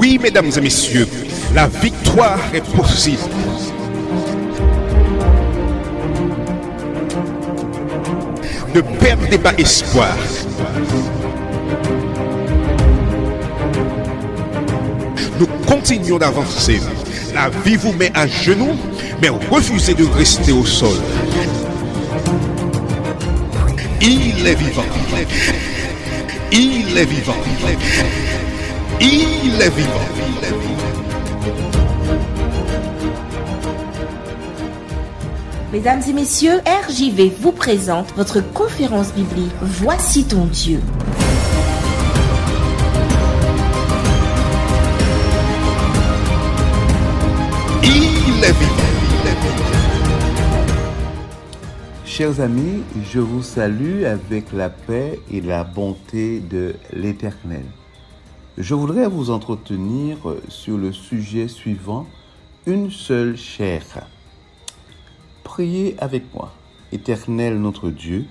Oui, mesdames et messieurs, la victoire est possible. Ne perdez pas espoir. Nous continuons d'avancer. La vie vous met à genoux, mais refusez de rester au sol. Il est vivant. Il est vivant. Il est vivant. Mesdames et messieurs, RJV vous présente votre conférence biblique Voici ton Dieu. Il est vivant. Chers amis, je vous salue avec la paix et la bonté de l'Éternel. Je voudrais vous entretenir sur le sujet suivant, une seule chair. Priez avec moi. Éternel notre Dieu,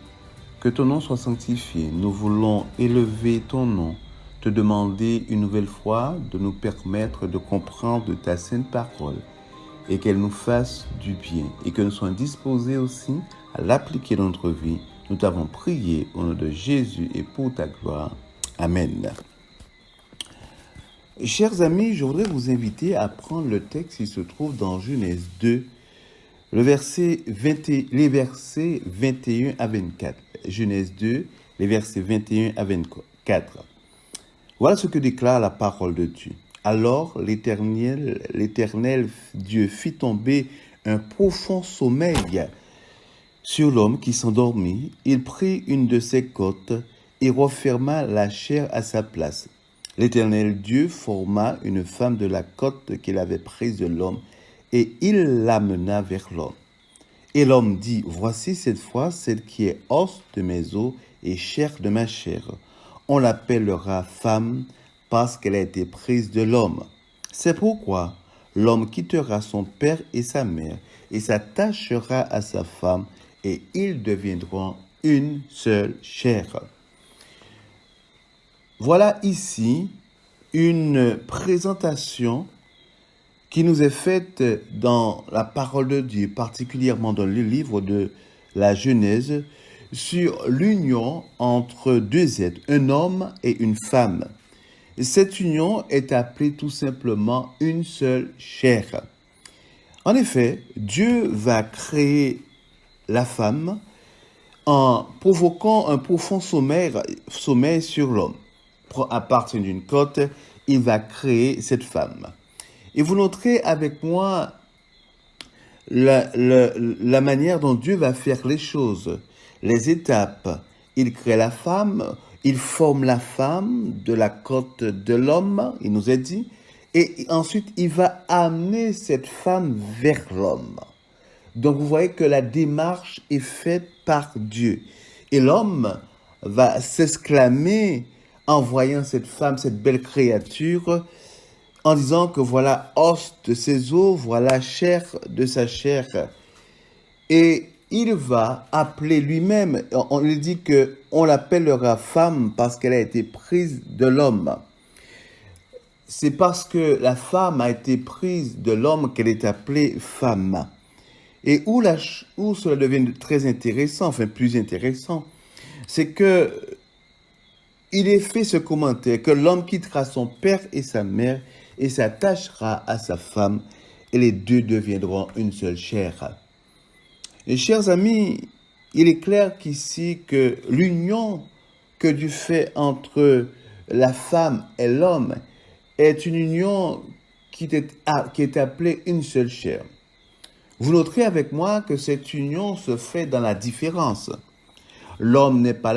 que ton nom soit sanctifié. Nous voulons élever ton nom, te demander une nouvelle fois de nous permettre de comprendre ta sainte parole et qu'elle nous fasse du bien et que nous soyons disposés aussi à l'appliquer dans notre vie. Nous t'avons prié au nom de Jésus et pour ta gloire. Amen. Chers amis, je voudrais vous inviter à prendre le texte qui se trouve dans Genèse 2, les versets 21 à 24. Genèse 2, les versets 21 à 24. Voilà ce que déclare la parole de Dieu. Alors l'Éternel Dieu fit tomber un profond sommeil sur l'homme qui s'endormit. Il prit une de ses côtes et referma la chair à sa place. L'Éternel Dieu forma une femme de la côte qu'il avait prise de l'homme et il l'amena vers l'homme. Et l'homme dit, voici cette fois celle qui est os de mes os et chair de ma chair. On l'appellera femme parce qu'elle a été prise de l'homme. C'est pourquoi l'homme quittera son père et sa mère et s'attachera à sa femme et ils deviendront une seule chair. Voilà ici une présentation qui nous est faite dans la parole de Dieu, particulièrement dans le livre de la Genèse, sur l'union entre deux êtres, un homme et une femme. Cette union est appelée tout simplement une seule chair. En effet, Dieu va créer la femme en provoquant un profond sommeil sur l'homme. À partir d'une côte, il va créer cette femme. Et vous noterez avec moi la manière dont Dieu va faire les choses, les étapes. Il crée la femme, il forme la femme de la côte de l'homme, il nous a dit, et ensuite il va amener cette femme vers l'homme. Donc vous voyez que la démarche est faite par Dieu. Et l'homme va s'exclamer en voyant cette femme, cette belle créature, en disant que voilà os de ses os, voilà chair de sa chair. Et il va appeler lui-même, on lui dit qu'on l'appellera femme parce qu'elle a été prise de l'homme. C'est parce que la femme a été prise de l'homme qu'elle est appelée femme. Et où cela devient très intéressant, enfin plus intéressant, c'est que il est fait ce commentaire que l'homme quittera son père et sa mère et s'attachera à sa femme et les deux deviendront une seule chair. Et chers amis, il est clair qu'ici que l'union que Dieu fait entre la femme et l'homme est une union qui est appelée une seule chair. Vous noterez avec moi que cette union se fait dans la différence. L'homme n'est pas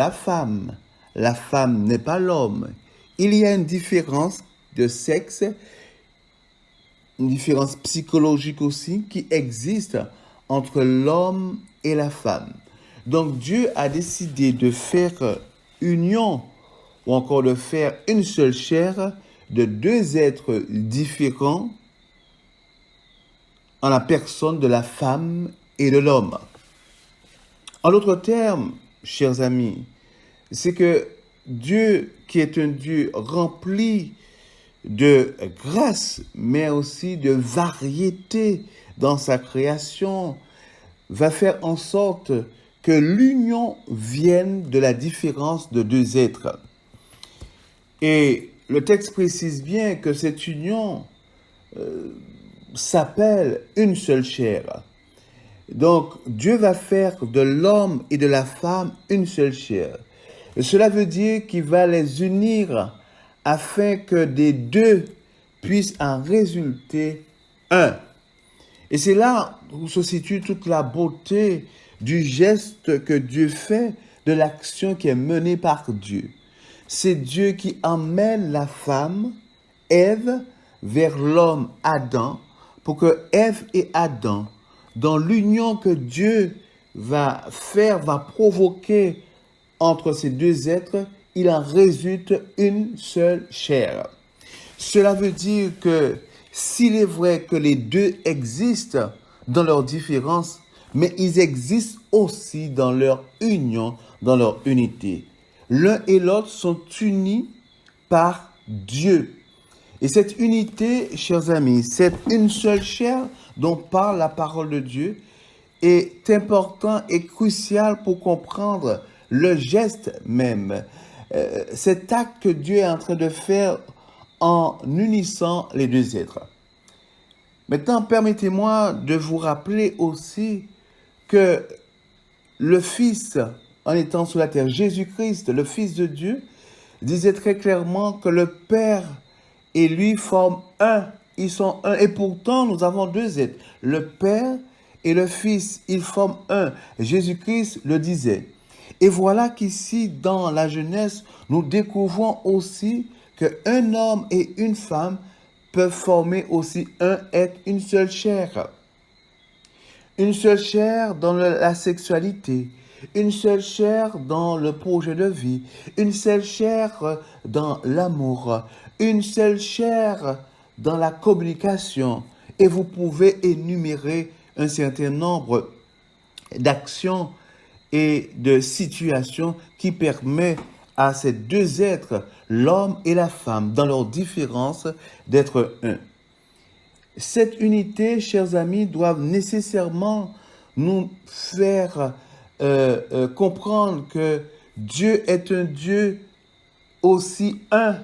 la femme n'est pas l'homme. Il y a une différence de sexe, une différence psychologique aussi qui existe entre l'homme et la femme. Donc Dieu a décidé de faire union ou encore de faire une seule chair de deux êtres différents en la personne de la femme et de l'homme. En d'autres termes, chers amis, c'est que Dieu, qui est un Dieu rempli de grâce, mais aussi de variété dans sa création, va faire en sorte que l'union vienne de la différence de deux êtres. Et le texte précise bien que cette union s'appelle une seule chair. Donc, Dieu va faire de l'homme et de la femme une seule chair. Et cela veut dire qu'il va les unir afin que des deux puissent en résulter un. Et c'est là où se situe toute la beauté du geste que Dieu fait, de l'action qui est menée par Dieu. C'est Dieu qui emmène la femme, Ève, vers l'homme Adam, pour que Ève et Adam, dans l'union que Dieu va faire, va provoquer entre ces deux êtres, il en résulte une seule chair. Cela veut dire que s'il est vrai que les deux existent dans leurs différences, mais ils existent aussi dans leur union, dans leur unité. L'un et l'autre sont unis par Dieu. Et cette unité, chers amis, cette une seule chair dont parle la parole de Dieu est important et crucial pour comprendre le geste même, cet acte que Dieu est en train de faire en unissant les deux êtres. Maintenant, permettez-moi de vous rappeler aussi que le Fils, en étant sur la terre, Jésus-Christ, le Fils de Dieu, disait très clairement que le Père et lui forment un. Ils sont un. Et pourtant, nous avons deux êtres. Le Père et le Fils, ils forment un. Jésus-Christ le disait. Et voilà qu'ici, dans la Genèse, nous découvrons aussi qu'un homme et une femme peuvent former aussi un être, une seule chair. Une seule chair dans la sexualité, une seule chair dans le projet de vie, une seule chair dans l'amour, une seule chair dans la communication. Et vous pouvez énumérer un certain nombre d'actions et de situations qui permettent à ces deux êtres, l'homme et la femme, dans leurs différences, d'être un. Cette unité, chers amis, doit nécessairement nous faire comprendre que Dieu est un Dieu aussi un,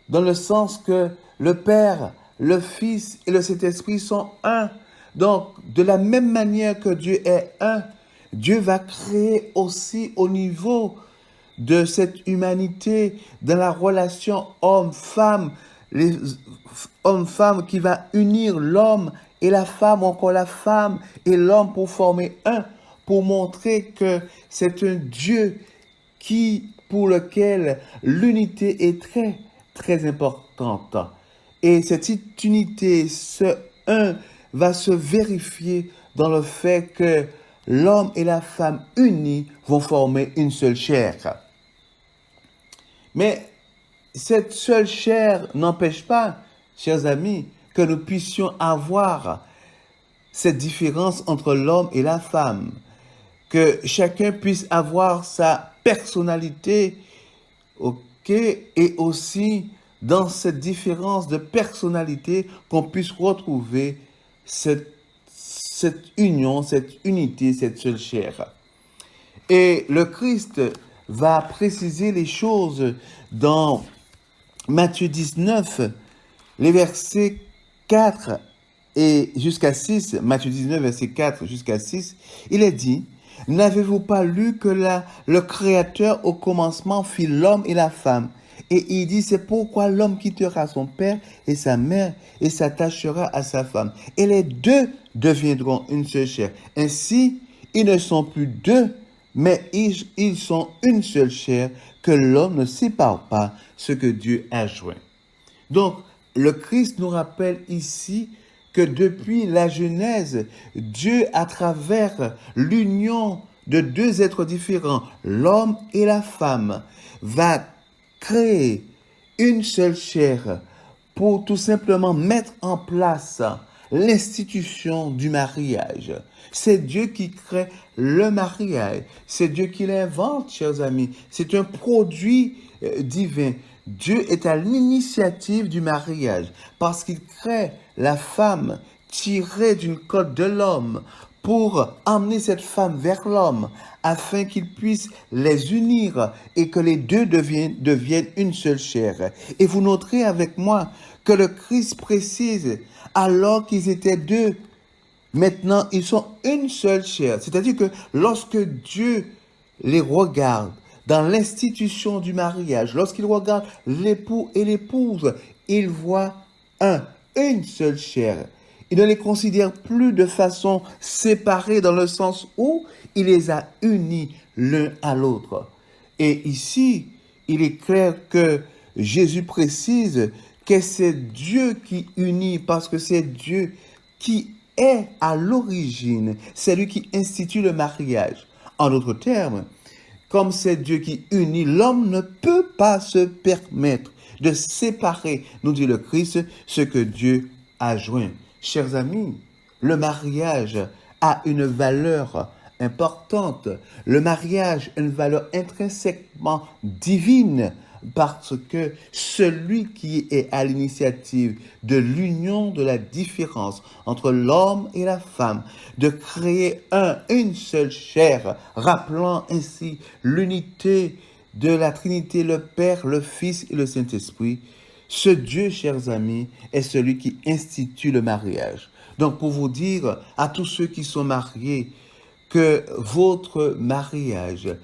dans le sens que le Père, le Fils et le Saint-Esprit sont un. Donc, de la même manière que Dieu est un, Dieu va créer aussi au niveau de cette humanité, dans la relation homme-femme, les hommes-femmes qui va unir l'homme et la femme, encore la femme et l'homme pour former un, pour montrer que c'est un Dieu pour lequel l'unité est très, très importante. Et cette unité, ce un, va se vérifier dans le fait que l'homme et la femme unis vont former une seule chair. Mais cette seule chair n'empêche pas, chers amis, que nous puissions avoir cette différence entre l'homme et la femme, que chacun puisse avoir sa personnalité, ok, et aussi dans cette différence de personnalité qu'on puisse retrouver cette union, cette unité, cette seule chair. Et le Christ va préciser les choses dans Matthieu 19, les versets 4 et jusqu'à 6, Matthieu 19, verset 4 jusqu'à 6, il est dit, « N'avez-vous pas lu que le Créateur au commencement fit l'homme et la femme ? Et il dit, c'est pourquoi l'homme quittera son père et sa mère et s'attachera à sa femme. Et les deux deviendront une seule chair. Ainsi, ils ne sont plus deux, mais ils sont une seule chair, que l'homme ne sépare pas ce que Dieu a joint. » Donc, le Christ nous rappelle ici que depuis la Genèse, Dieu, à travers l'union de deux êtres différents, l'homme et la femme, va créer une seule chair pour tout simplement mettre en place l'institution du mariage. C'est Dieu qui crée le mariage. C'est Dieu qui l'invente, chers amis. C'est un produit divin. Dieu est à l'initiative du mariage parce qu'il crée la femme tirée d'une côte de l'homme pour emmener cette femme vers l'homme afin qu'il puisse les unir et que les deux deviennent une seule chair. Et vous noterez avec moi que le Christ précise, alors qu'ils étaient deux, maintenant ils sont une seule chair. C'est-à-dire que lorsque Dieu les regarde dans l'institution du mariage, lorsqu'il regarde l'époux et l'épouse, il voit une seule chair. Il ne les considère plus de façon séparée dans le sens où il les a unis l'un à l'autre. Et ici, il est clair que Jésus précise que c'est Dieu qui unit parce que c'est Dieu qui est à l'origine. C'est lui qui institue le mariage. En d'autres termes, comme c'est Dieu qui unit, l'homme ne peut pas se permettre de séparer, nous dit le Christ, ce que Dieu a joint. Chers amis, le mariage a une valeur importante. Le mariage a une valeur intrinsèquement divine parce que celui qui est à l'initiative de l'union de la différence entre l'homme et la femme, de créer une seule chair, rappelant ainsi l'unité de la Trinité, le Père, le Fils et le Saint-Esprit, ce Dieu, chers amis, est celui qui institue le mariage. Donc, pour vous dire à tous ceux qui sont mariés que votre mariage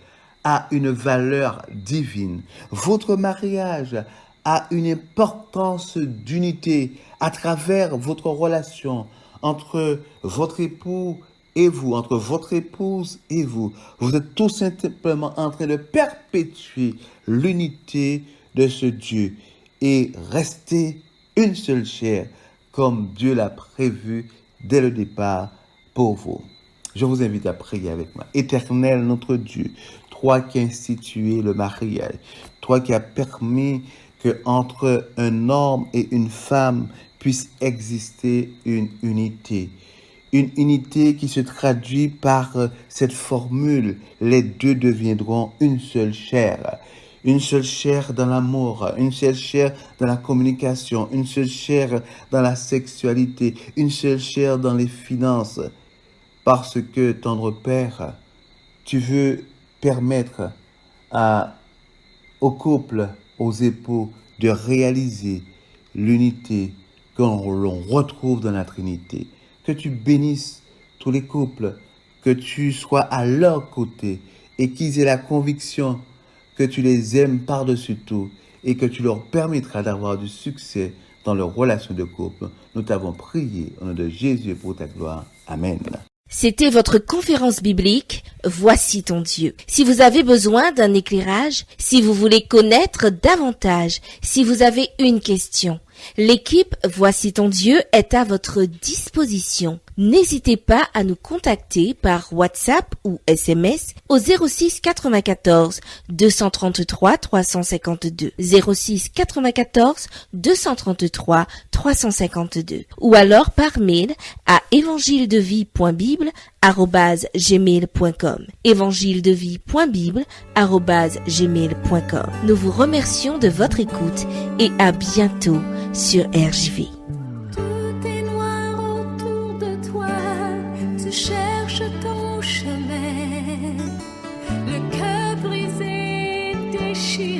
a une valeur divine, votre mariage a une importance d'unité à travers votre relation entre votre époux et vous, entre votre épouse et vous. Vous êtes tout simplement en train de perpétuer l'unité de ce Dieu et rester une seule chair comme Dieu l'a prévu dès le départ pour vous. Je vous invite à prier avec moi. Éternel notre Dieu, toi qui as institué le mariage, toi qui as permis que entre un homme et une femme puisse exister une unité qui se traduit par cette formule, les deux deviendront une seule chair. Une seule chair dans l'amour, une seule chair dans la communication, une seule chair dans la sexualité, une seule chair dans les finances. Parce que, tendre Père, tu veux permettre au couple, aux époux, de réaliser l'unité que l'on retrouve dans la Trinité. Que tu bénisses tous les couples, que tu sois à leur côté et qu'ils aient la conviction que tu les aimes par-dessus tout et que tu leur permettras d'avoir du succès dans leur relation de couple. Nous t'avons prié au nom de Jésus pour ta gloire. Amen. C'était votre conférence biblique « Voici ton Dieu ». Si vous avez besoin d'un éclairage, si vous voulez connaître davantage, si vous avez une question, l'équipe « Voici ton Dieu » est à votre disposition. N'hésitez pas à nous contacter par WhatsApp ou SMS au 06 94 233 352 06 94 233 352 ou alors par mail à evangiledevie.bible@gmail.com evangiledevie.bible@gmail.com. Nous vous remercions de votre écoute et à bientôt sur RJV. Cherche ton chemin, le cœur brisé, déchiré.